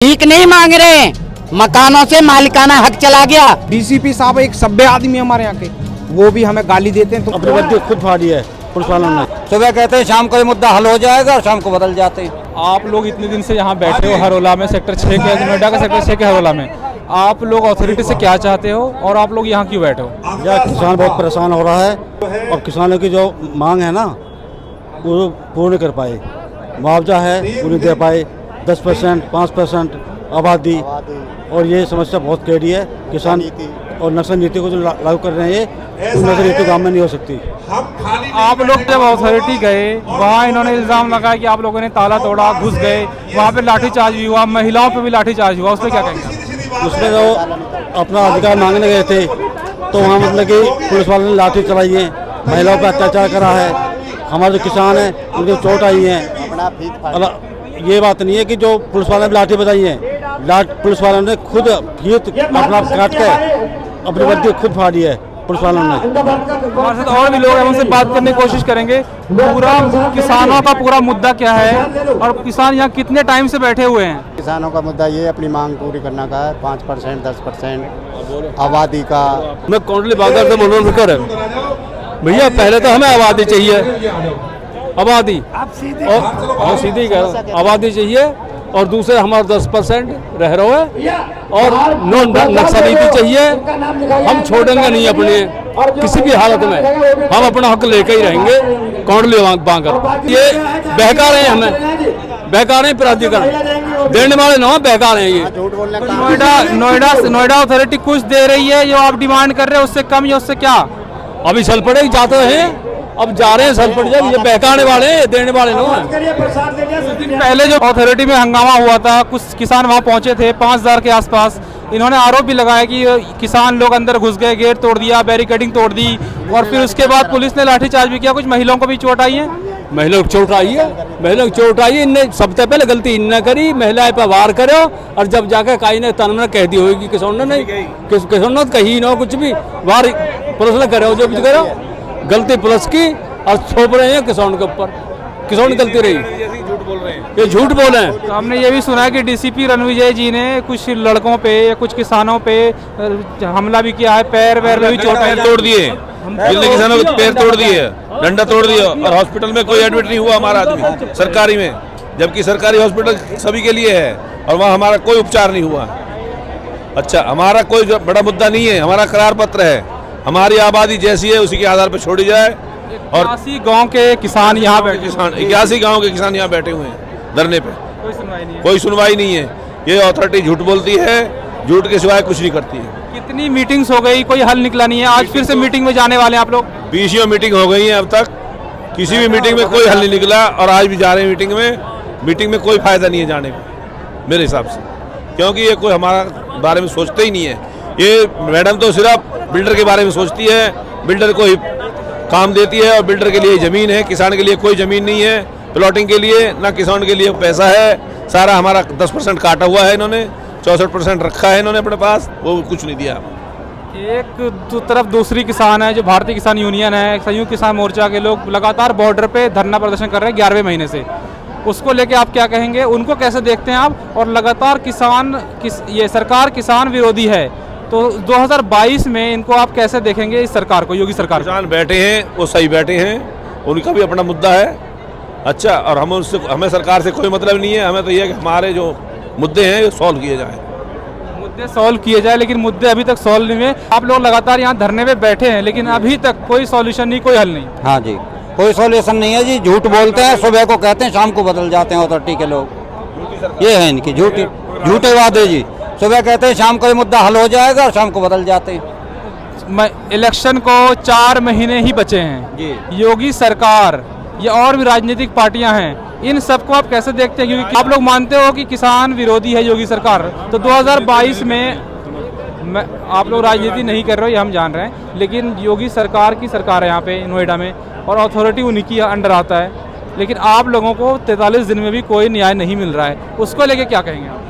भीख नहीं मांग रहे हैं, मकानों से मालिकाना हक चला गया। डीसीपी साहब एक सभ्य आदमी हमारे यहाँ के, वो भी हमें गाली देते हैं। तो अपनी बच्चे खुद फाड़ी है पुलिस वालों ने। सुबह कहते हैं शाम को ये मुद्दा हल हो जाएगा और शाम को बदल जाते हैं। आप लोग इतने दिन से यहाँ बैठे हो हरोला में, सेक्टर 6 के, नोएडा का सेक्टर 6 के हरोला में, आप लोग अथॉरिटी से क्या चाहते हो और आप लोग यहाँ क्यों बैठे हो? यह किसान बहुत परेशान हो रहा है और किसानों की जो मांग है ना वो पूर्ण कर पाए, मुआवजा है वो नहीं दे पाए, 10% 5% आबादी, और ये समस्या बहुत गहरी है। किसान और नक्सल नीति को जो लागू कर रहे हैं ये नक्सल नीति गाँव में नहीं हो सकती। आप लोग जब अथॉरिटी गए वहाँ इन्होंने इल्ज़ाम लगाया कि आप लोगों ने ताला तोड़ा, घुस गए, वहाँ पे लाठीचार्ज भी हुआ, महिलाओं पे भी लाठीचार्ज हुआ, उस पर क्या कहेंगे? उसमें जो अपना अधिकार मांगने गए थे तो वहाँ मतलब कि पुलिस वालों ने लाठी चलाई है, महिलाओं पर अत्याचार करा है, हमारे जो किसान हैं उनको चोट आई है। ये बात नहीं है कि जो पुलिस वालों ने लाठी बजाई है, पुलिस वालों ने खुद फीत अपना काट के अपनी वर्दी खुद फाड़ी है पुलिस वालों ने। हमारे साथ और भी लोग हैं, उनसे बात करने की कोशिश करेंगे। पूरा किसानों का पूरा मुद्दा क्या है और किसान यहाँ कितने टाइम से बैठे हुए हैं? किसानों का मुद्दा ये अपनी मांग पूरी करने का है, 5% 10% आबादी का। मैं कोंडली बागर से मनोहर फिकर है भैया। पहले तो हमें आबादी चाहिए, आबादी और सीधी आबादी चाहिए, और दूसरे हमारा 10% रह रहा है, और नॉन नक्सल नीति चाहिए। हम छोड़ेंगे नहीं अपने किसी भी हालत में, हम अपना हक लेकर ही रहेंगे। कोंडली बांगर ये बहका रहे हैं, हमें बहका रहे हैं, प्राधिकरण देने वाले ना बहका रहे हैं। ये नोएडा अथॉरिटी कुछ दे रही है, जो आप डिमांड कर रहे हैं उससे कम या उससे क्या? अभी सल पड़े जाते हैं, अब जा रहे हैं, सल पड़ जाए। ये बहकाने वाले देने वाले ना। पहले जो अथॉरिटी में हंगामा हुआ था, कुछ किसान वहां पहुंचे थे 5000 के आसपास, इन्होंने आरोप भी लगाया कि किसान लोग अंदर घुस गए, गेट तोड़ दिया, बैरिकेडिंग तोड़ दी, और फिर उसके बाद पुलिस ने लाठीचार्ज भी किया। कुछ महिलाओं को भी चोट आई है। महिलाओं को चोट आई है, महिलाओं को चोट आई है। इनने सबसे पहले गलती इनने करी, महिलाएं पर वार करो, और जब जाकर कहीं ने तन में कह दी होगी किसान ने नहीं, किसान ने कही ना कुछ भी, वार पुलिस ने करो, जो कुछ करो गलती पुलिस की, और थोप रहे हैं किसान के ऊपर। किसान गलती रही, ये झूठ बोल रहे हैं। तो हमने ये भी सुना है कि डीसीपी रणविजय जी ने कुछ लड़कों पे या कुछ किसानों पे हमला भी किया है, पैर वैर में भी चोट तोड़ दिए, जितने किसानों के पैर तोड़ दिए, डंडा तोड़ दिया, और हॉस्पिटल में कोई एडमिट नहीं हुआ हमारा आदमी सरकारी में, जबकि सरकारी हॉस्पिटल सभी के लिए है, और वहाँ हमारा कोई उपचार नहीं हुआ। अच्छा, हमारा कोई बड़ा मुद्दा नहीं है, हमारा करार पत्र है, हमारी आबादी जैसी है उसी के आधार पर छोड़ी जाए। और 81 गाँव के किसान यहाँ बैठे, 81 गाँव के किसान यहाँ बैठे हुए हैं धरने पे, कोई सुनवाई नहीं है। कोई सुनवाई नहीं है। ये अथॉरिटी झूठ बोलती है, झूठ के सिवाय कुछ नहीं करती है। कितनी मीटिंग्स हो गई, कोई हल निकला नहीं है। आज फिर से मीटिंग में जाने वाले हैं आप लोग? 20 मीटिंग हो गई है अब तक, किसी भी मीटिंग में कोई हल नहीं निकला, और आज भी जा रहे हैं मीटिंग में। मीटिंग में कोई फायदा नहीं है जाने का मेरे हिसाब से, क्योंकि ये कोई हमारा बारे में सोचते ही नहीं है। ये मैडम तो सिर्फ बिल्डर के बारे में सोचती है, बिल्डर को ही काम देती है, और बिल्डर के लिए ज़मीन है, किसान के लिए कोई ज़मीन नहीं है, प्लॉटिंग के लिए ना किसान के लिए पैसा है। सारा हमारा 10% काटा हुआ है इन्होंने, 64% रखा है इन्होंने अपने पास, वो कुछ नहीं दिया। एक तरफ दूसरी किसान है जो भारतीय किसान यूनियन है, संयुक्त किसान मोर्चा के लोग लगातार बॉर्डर पे धरना प्रदर्शन कर रहे हैं 11वें महीने से। उसको लेके आप क्या कहेंगे, उनको कैसे देखते हैं आप? और लगातार ये सरकार किसान विरोधी है, तो 2022 में इनको आप कैसे देखेंगे इस सरकार को, योगी सरकार? किसान बैठे हैं, वो सही बैठे हैं, उनका भी अपना मुद्दा है। अच्छा, और हमें सरकार से कोई मतलब नहीं है, हमें तो ये है कि हमारे जो मुद्दे हैं ये सॉल्व किए जाए। मुद्दे सॉल्व किए जाए, लेकिन मुद्दे अभी तक सॉल्व नहीं हुए। आप लोग लगातार यहाँ धरने में बैठे हैं, लेकिन अभी तक कोई सॉल्यूशन नहीं, कोई हल नहीं। हाँ जी, कोई सॉल्यूशन नहीं है जी। झूठ बोलते हैं, सुबह को कहते हैं शाम को बदल जाते हैं अथॉरिटी के लोग। ये है इनकी झूठे वादे जी। सुबह कहते हैं शाम को ये मुद्दा हल हो जाएगा और शाम को बदल जाते हैं। इलेक्शन को 4 महीने ही बचे हैं जी। योगी सरकार या और भी राजनीतिक पार्टियां हैं, इन सबको आप कैसे देखते हैं? क्योंकि आप लोग मानते हो कि किसान विरोधी है योगी सरकार, तो 2022 में आप लोग राजनीति नहीं कर रहे हो, ये हम जान रहे हैं, लेकिन योगी सरकार की सरकार है यहाँ पे नोएडा में, और अथॉरिटी उन्हीं की अंडर आता है, लेकिन आप लोगों को 43 दिन में भी कोई न्याय नहीं मिल रहा है। उसको लेके क्या कहेंगे आप?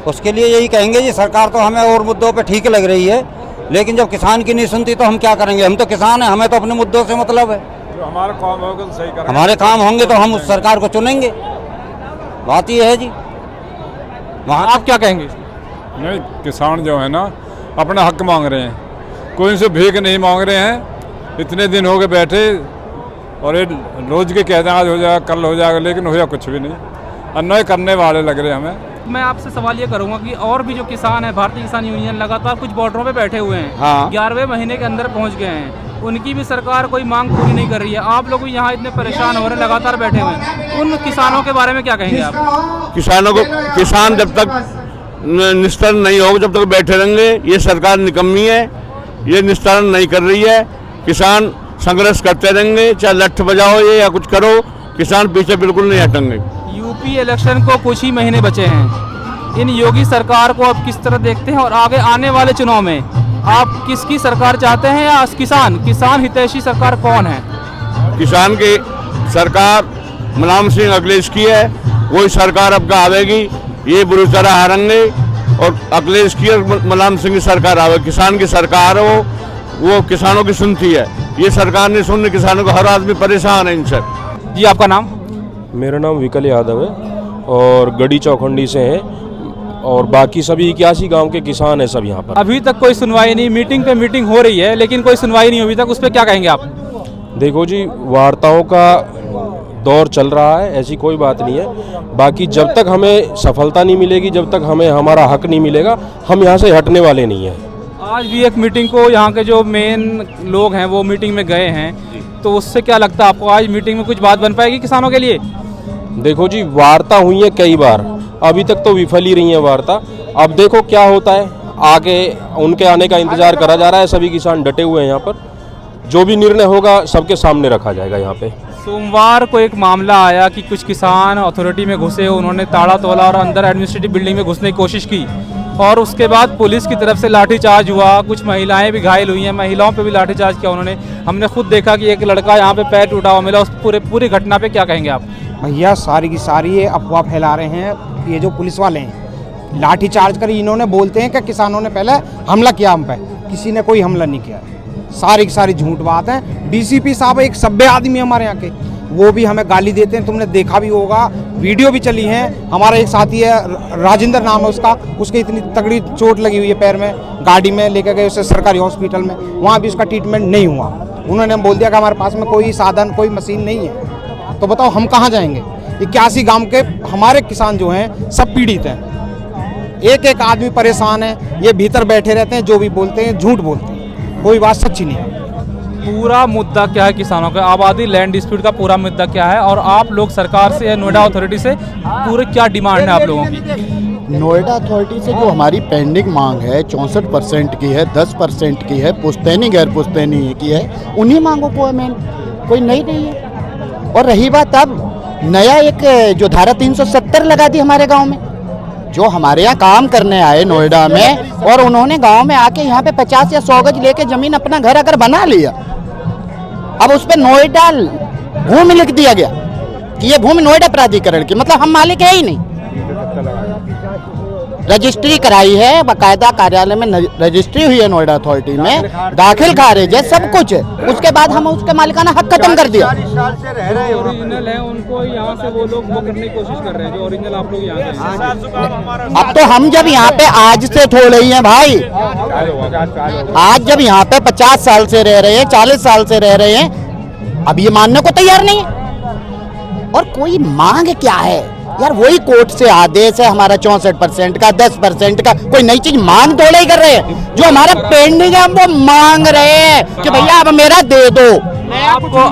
उसके लिए यही कहेंगे जी, सरकार तो हमें और मुद्दों पे ठीक लग रही है, लेकिन जब किसान की नहीं सुनती तो हम क्या करेंगे? हम तो किसान हैं, हमें तो अपने मुद्दों से मतलब है। हमारा काम होगा तो सही करेंगे, हमारे काम होंगे तो हम उस सरकार को चुनेंगे। बात ये है जी। वहाँ आप क्या कहेंगे? नहीं, किसान जो है ना अपना हक मांग रहे हैं, कोई इनसे भीख नहीं मांग रहे हैं। इतने दिन हो गए बैठे और ये रोज के कहते हैं आज हो जाएगा कल हो जाएगा, लेकिन होया कुछ भी नहीं। अन्याय करने वाले लग रहे हैं हमें। मैं आपसे सवाल ये करूंगा कि और भी जो किसान है, भारतीय किसान यूनियन लगातार कुछ बॉर्डरों पे बैठे हुए हैं, हाँ। 11वें महीने के अंदर पहुंच गए हैं, उनकी भी सरकार कोई मांग पूरी नहीं कर रही है। आप लोग भी यहाँ इतने परेशान हो रहे हैं, लगातार बैठे हुए हैं, उन किसानों के बारे में क्या कहेंगे आप? किसान जब तक निस्तारण नहीं होगा जब तक बैठे रहेंगे। ये सरकार निकम्मी है, ये निस्तारण नहीं कर रही है। किसान संघर्ष करते रहेंगे, चाहे लठ बजाओ ये या कुछ करो, किसान पीछे बिल्कुल नहीं हटेंगे। यूपी इलेक्शन को कुछ ही महीने बचे हैं, इन योगी सरकार को आप किस तरह देखते हैं और आगे आने वाले चुनाव में आप किसकी सरकार चाहते हैं या किसान हितैषी सरकार कौन है? किसान की सरकार मुलायम सिंह अखिलेश की है, वही सरकार अब का आवेगी। ये बुरी तरह हारेंगे और अखिलेश की और मुलायम सिंह की सरकार आवे। किसान की सरकार हो, वो किसानों की सुनती है, ये सरकार नहीं सुन रही किसानों को। हर आदमी परेशान है इनसे। जी आपका नाम? मेरा नाम विकल यादव है और गढ़ी चौखंडी से हैं और बाकी सभी 81 गांव के किसान हैं सब यहाँ पर। अभी तक कोई सुनवाई नहीं, मीटिंग पे मीटिंग हो रही है लेकिन कोई सुनवाई नहीं अभी तक, उस पर क्या कहेंगे आप? देखो जी, वार्ताओं का दौर चल रहा है, ऐसी कोई बात नहीं है। बाकी जब तक हमें सफलता नहीं मिलेगी, जब तक हमें हमारा हक नहीं मिलेगा, हम यहाँ से हटने वाले नहीं हैं। आज भी एक मीटिंग को यहाँ के जो मेन लोग हैं वो मीटिंग में गए हैं, तो उससे क्या लगता है आपको, आज मीटिंग में कुछ बात बन पाएगी किसानों के लिए? देखो जी, वार्ता हुई है कई बार, अभी तक तो विफल ही रही है वार्ता। अब देखो क्या होता है, आगे उनके आने का इंतजार करा जा रहा है। सभी किसान डटे हुए हैं यहाँ पर, जो भी निर्णय होगा सबके सामने रखा जाएगा यहाँ पे। सोमवार को एक मामला आया कि कुछ किसान अथॉरिटी में घुसे, उन्होंने ताला तोला और अंदर एडमिनिस्ट्रेटिव बिल्डिंग में घुसने की कोशिश की और उसके बाद पुलिस की तरफ से लाठीचार्ज हुआ, कुछ महिलाएं भी घायल हुई हैं, महिलाओं पे भी लाठीचार्ज किया उन्होंने। हमने खुद देखा कि एक लड़का यहाँ पे पैर टूटा हुआ मिला। उस पूरी घटना पे क्या कहेंगे आप? भैया सारी की सारी ये अफवाह फैला रहे हैं ये जो पुलिस वाले हैं। लाठीचार्ज कर इन्होंने बोलते हैं कि किसानों ने पहले हमला किया हम पे, किसी ने कोई हमला नहीं किया। सारी की सारी झूठ बात है। डीसीपी साहब एक सभ्य आदमी हमारे यहाँ के, वो भी हमें गाली देते हैं, तुमने देखा भी होगा, वीडियो भी चली है। हमारा एक साथी है राजेंद्र नाम है उसका, उसके इतनी तगड़ी चोट लगी हुई है पैर में, गाड़ी में लेकर गए उसे सरकारी हॉस्पिटल में, वहाँ भी उसका ट्रीटमेंट नहीं हुआ। उन्होंने बोल दिया कि हमारे पास में कोई साधन कोई मशीन नहीं है। तो बताओ हम कहाँ जाएंगे? 81 गांव के हमारे किसान जो हैं सब पीड़ित हैं, एक एक आदमी परेशान है। ये भीतर बैठे रहते हैं, जो भी बोलते हैं झूठ बोलते हैं, कोई बात सच्ची नहीं है। पूरा मुद्दा क्या है किसानों का? आबादी लैंड डिस्प्यूट का पूरा मुद्दा क्या है और आप लोग सरकार से या नोएडा अथॉरिटी से पूरे क्या डिमांड है आप लोगों की? नोएडा अथॉरिटी से जो हमारी पेंडिंग मांग है 64% की है, 10% की है, पुश्तैनी गैर पुश्तैनी की है, उन्हीं मांगों को हमें कोई नहीं है। और रही बात अब नया एक जो धारा 370 लगा दी हमारे गांव में, जो हमारे यहाँ काम करने आए नोएडा में और उन्होंने गांव में आके यहाँ पे 50 या 100 गज लेके जमीन अपना घर अगर बना लिया, अब उस पर नोएडा भूमि लिख दिया गया कि ये भूमि नोएडा प्राधिकरण की, मतलब हम मालिक है ही नहीं। रजिस्ट्री कराई है, बाकायदा कार्यालय में रजिस्ट्री हुई है नोएडा अथॉरिटी में, दाखिल खारिज है, सब कुछ है। उसके बाद हम उसके मालिकाना हक खत्म कर दिया। ओरिजिनल है उनको यहाँ से वो लोग वो करने की कोशिश कर रहे हैं, जो ओरिजिनल आप लोग यहाँ। अब तो हम जब यहाँ पे आज से थोड़े ही हैं भाई, आज जब यहाँ पे 50 साल से रह रहे हैं, 40 साल से रह रहे हैं, अब ये मानने को तैयार नहीं है। और कोई मांग क्या है यार? वही कोर्ट से आदेश है हमारा 64% का, 10% का, कोई नई चीज मांग थोड़े ही कर रहे हैं। जो हमारा पेंडिंग है वो मांग रहे हैं कि भैया अब मेरा दे दो।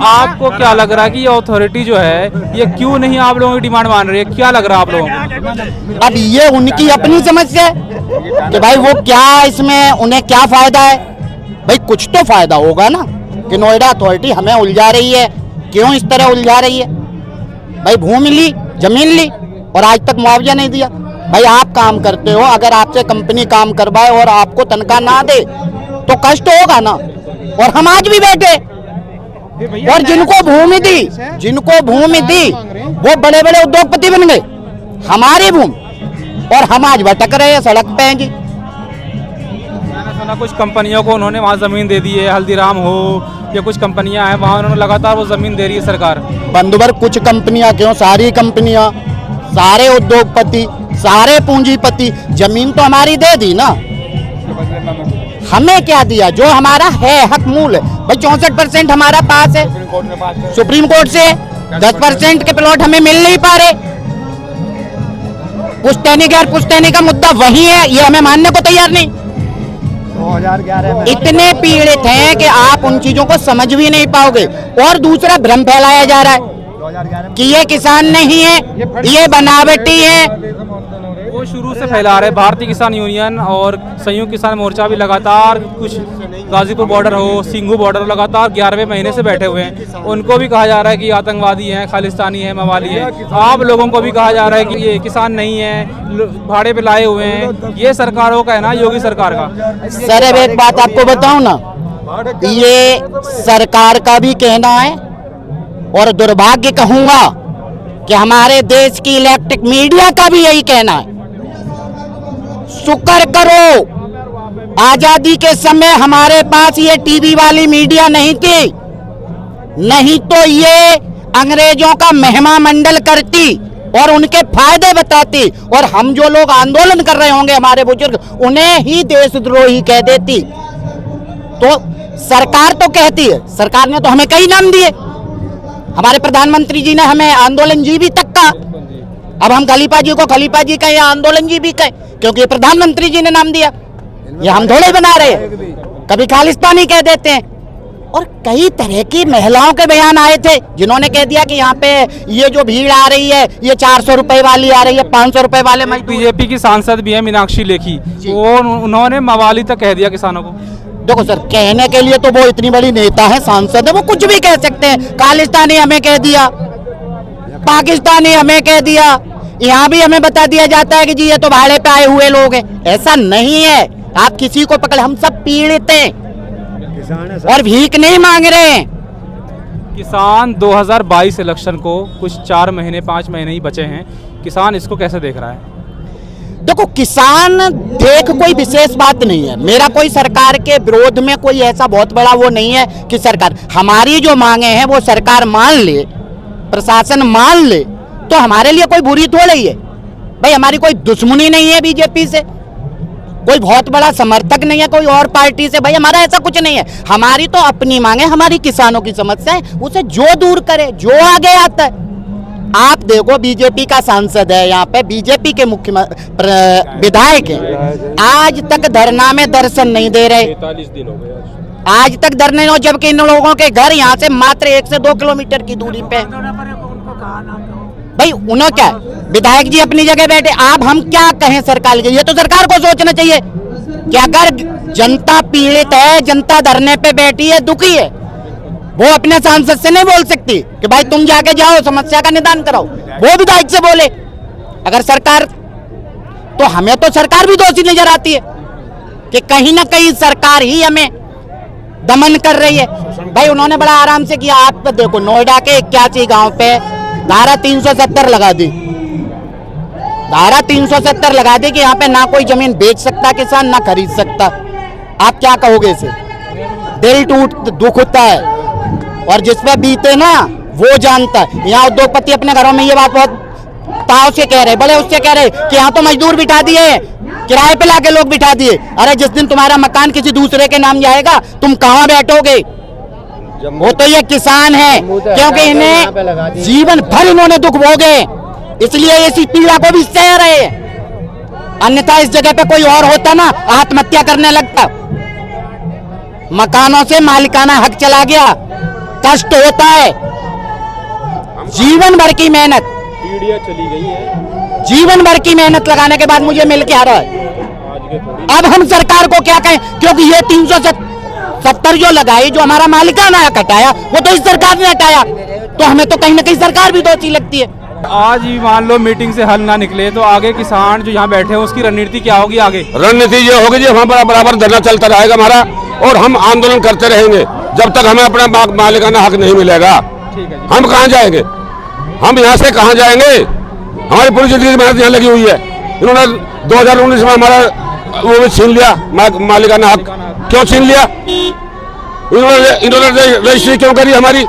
आपको क्या लग रहा है कि ये अथॉरिटी जो है ये क्यों नहीं आप लोगों की डिमांड मान रही है? क्या लग रहा है आप लोगों को? अब ये उनकी अपनी समस्या है कि भाई वो क्या इसमें उन्हें क्या फायदा है। भाई कुछ तो फायदा होगा ना कि नोएडा अथॉरिटी हमें उलझा रही है। क्यों इस तरह उलझा रही है? भाई भूमि ली, जमीन ली और आज तक मुआवजा नहीं दिया। भाई आप काम करते हो, अगर आपसे कंपनी काम करवाए और आपको तनख्वाह ना दे तो कष्ट होगा ना। और हम आज भी बैठे, और जिनको भूमि दी वो बड़े बड़े उद्योगपति बन गए, हमारी भूमि, और हम आज भटक रहे हैं, सड़क पे हैं जी। मैंने सुना कुछ कंपनियों को उन्होंने वहाँ जमीन दे दी है, हल्दीराम हो या कुछ कंपनियां हैं वहाँ उन्होंने लगातार वो जमीन दे रही है सरकार। बंधुवर कुछ कंपनियां क्यों, सारी कंपनियां, सारे उद्योगपति, सारे पूंजीपति, जमीन तो हमारी दे दी ना, हमें क्या दिया? जो हमारा है हक मूल है भाई, 64% हमारा पास है सुप्रीम कोर्ट से, 10% के प्लॉट हमें मिल नहीं पा रहे। पुश्तैनी गैर पुश्तैनी का मुद्दा वही है, ये हमें मानने को तैयार नहीं। 2011 में इतने पीड़ित हैं कि आप उन चीजों को समझ भी नहीं पाओगे। और दूसरा भ्रम फैलाया जा रहा है कि ये किसान नहीं है, ये बनावटी है। वो शुरू से फैला रहे भारतीय किसान यूनियन और संयुक्त किसान मोर्चा भी लगातार, कुछ गाजीपुर बॉर्डर हो, सिंघू बॉर्डर हो, लगातार 11वें महीने से बैठे हुए हैं। उनको भी कहा जा रहा है कि आतंकवादी हैं, खालिस्तानी हैं, मवाली हैं। आप लोगों को भी कहा जा रहा है कि ये किसान नहीं है, भाड़े पे लाए हुए हैं। ये सरकारों का है ना, योगी सरकार का। सर अब एक बात आपको बताऊं ना, ये सरकार का भी कहना है और दुर्भाग्य कहूंगा कि हमारे देश की इलेक्ट्रिक मीडिया का भी यही कहना है। शुक्र करो आजादी के समय हमारे पास ये टीवी वाली मीडिया नहीं थी, नहीं तो ये अंग्रेजों का महिमा मंडल करती और उनके फायदे बताती, और हम जो लोग आंदोलन कर रहे होंगे, हमारे बुजुर्ग, उन्हें ही देशद्रोही कह देती। तो सरकार तो कहती है, सरकार ने तो हमें कई नाम दिए, हमारे प्रधानमंत्री जी ने हमें आंदोलन जीवी तक कहा। अब हम खलीफा जी को खलीफा जी कहें या आंदोलन जीवी कहें, क्योंकि प्रधानमंत्री जी ने नाम दिया। ये हम थोड़े बना रहे हैं, कभी खालिस्तानी कह देते हैं। और कई तरह की महिलाओं के बयान आए थे जिन्होंने कह दिया कि यहाँ पे ये जो भीड़ आ रही है, ये 400 रुपए वाली आ रही है, 500 रुपए वाले। बीजेपी की सांसद भी है मीनाक्षी लेखी, वो उन्होंने मवाली तक कह दिया किसानों को। देखो सर, कहने के लिए तो वो इतनी बड़ी नेता है, सांसद है, वो कुछ भी कह सकते हैं। खालिस्तानी हमें कह दिया, पाकिस्तानी हमें कह दिया, यहाँ भी हमें बता दिया जाता है कि जी ये तो भाड़े पे आए हुए लोग हैं। ऐसा नहीं है, आप किसी को पकड़, हम सब पीड़ित हैं और भीख नहीं मांग रहे हैं। किसान 2022 इलेक्शन को कुछ 4 महीने 5 महीने ही बचे हैं, किसान इसको कैसे देख रहा है? देखो, किसान देख कोई विशेष बात नहीं है, मेरा कोई सरकार के विरोध में कोई ऐसा बहुत बड़ा वो नहीं है कि सरकार, हमारी जो मांगे हैं वो सरकार मान ले, प्रशासन मान ले, तो हमारे लिए कोई बुरी थोड़ी ही है भाई। हमारी कोई दुश्मनी नहीं है बीजेपी से, कोई बहुत बड़ा समर्थक नहीं है कोई और पार्टी से, भाई हमारा ऐसा कुछ नहीं है। हमारी तो अपनी मांगे, हमारी किसानों की समस्या है, उसे जो दूर करे, जो आगे आता है। आप देखो, बीजेपी का सांसद है यहाँ पे, बीजेपी के मुख्य विधायक हैं, आज तक धरना में दर्शन नहीं दे रहे। 43 दिन हो गए आज तक धरने हो, जबकि इन लोगों के घर यहाँ से मात्र 1 से 2 किलोमीटर की दूरी पे। भाई उन्होंने क्या, विधायक जी अपनी जगह बैठे, आप हम क्या कहें सरकार के? ये तो सरकार को सोचना चाहिए कि अगर जनता पीड़ित है, जनता धरने पे बैठी है, दुखी है, वो अपने सांसद से नहीं बोल सकती कि भाई तुम जाके जाओ समस्या का निदान कराओ, वो विधायक से बोले। अगर सरकार, तो हमें तो सरकार भी दोषी नजर आती है कि कहीं ना कहीं सरकार ही हमें दमन कर रही है। भाई उन्होंने बड़ा आराम से किया। आप देखो, नोएडा के 81 गांव पे धारा 370 लगा दी, धारा 370 लगा दी कि यहाँ पे ना कोई जमीन बेच सकता किसान, ना खरीद सकता। आप क्या कहोगे इसे? दिल दुख होता है, और जिस पे बीते ना वो जानता है। यहाँ उद्योगपति अपने घरों में ये बात बहुत ताव से कह रहे, बड़े उससे कह रहे कि यहाँ तो मजदूर बिठा दिए, किराए पे लाके लोग बिठा दिए। अरे जिस दिन तुम्हारा मकान किसी दूसरे के नाम जाएगा, तुम कहाँ बैठोगे? वो तो ये किसान है, क्योंकि इन्हें जीवन भर इन्होंने दुख भोगे, इसलिए इसी पीड़ा को भी सह रहे हैं। अन्यथा इस जगह पे कोई और होता ना, आत्महत्या करने लगता। मकानों से मालिकाना हक चला गया, कष्ट होता है, जीवन भर की मेहनत, पीढ़ियां चली गई है, जीवन भर की मेहनत लगाने के बाद मुझे मिल के आ रहा है। अब हम सरकार को क्या कहें, क्योंकि ये 370 जो लगाई, जो हमारा मालिकाना हक हटाया, वो तो इस सरकार ने हटाया, तो हमें तो कहीं ना कहीं सरकार भी दोषी लगती है। आज ही मान लो मीटिंग से हल ना निकले तो आगे किसान जो यहाँ बैठे हैं उसकी रणनीति क्या होगी? आगे रणनीति ये होगी जी, हमारा बराबर धरना चलता रहेगा हमारा, और हम आंदोलन करते रहेंगे जब तक हमें अपना मालिकाना हक नहीं मिलेगा। हम कहाँ जाएंगे? हम यहाँ से कहाँ जाएंगे? हमारी पूरी जिंदगी की मेहनत यहाँ लगी हुई है। इन्होंने 2019 में हमारा वो भी छीन लिया, मालिकाना हक क्यों छीन लिया? इन्होंने रजिस्ट्री क्यों करी? हमारी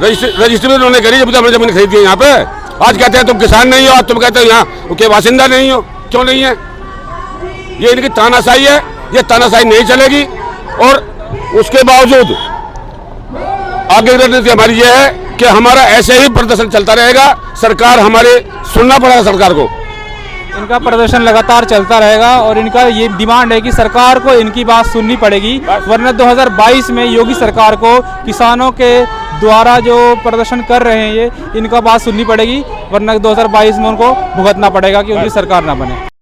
रजिस्ट्री भी उन्होंने करी जब हमने जमीन खरीदी है यहाँ पे। आज कहते हैं तुम किसान नहीं हो, आज तुम कहते हो यहाँ के बासिंदा नहीं हो। क्यों नहीं है? ये इनकी तानाशाही है, ये तानाशाही नहीं चलेगी। और उसके बावजूद आगे रणनीति हमारी ये है कि हमारा ऐसे ही प्रदर्शन चलता रहेगा। सरकार हमारे सुनना पड़ेगा सरकार को। इनका प्रदर्शन लगातार चलता रहेगा और इनका ये डिमांड है कि सरकार को इनकी बात सुननी पड़ेगी, वरना 2022 में योगी सरकार को किसानों के द्वारा जो प्रदर्शन कर रहे हैं ये इनका बात सुननी पड़ेगी, वरना 2022 में उनको भुगतना पड़ेगा कि उनकी सरकार ना बने।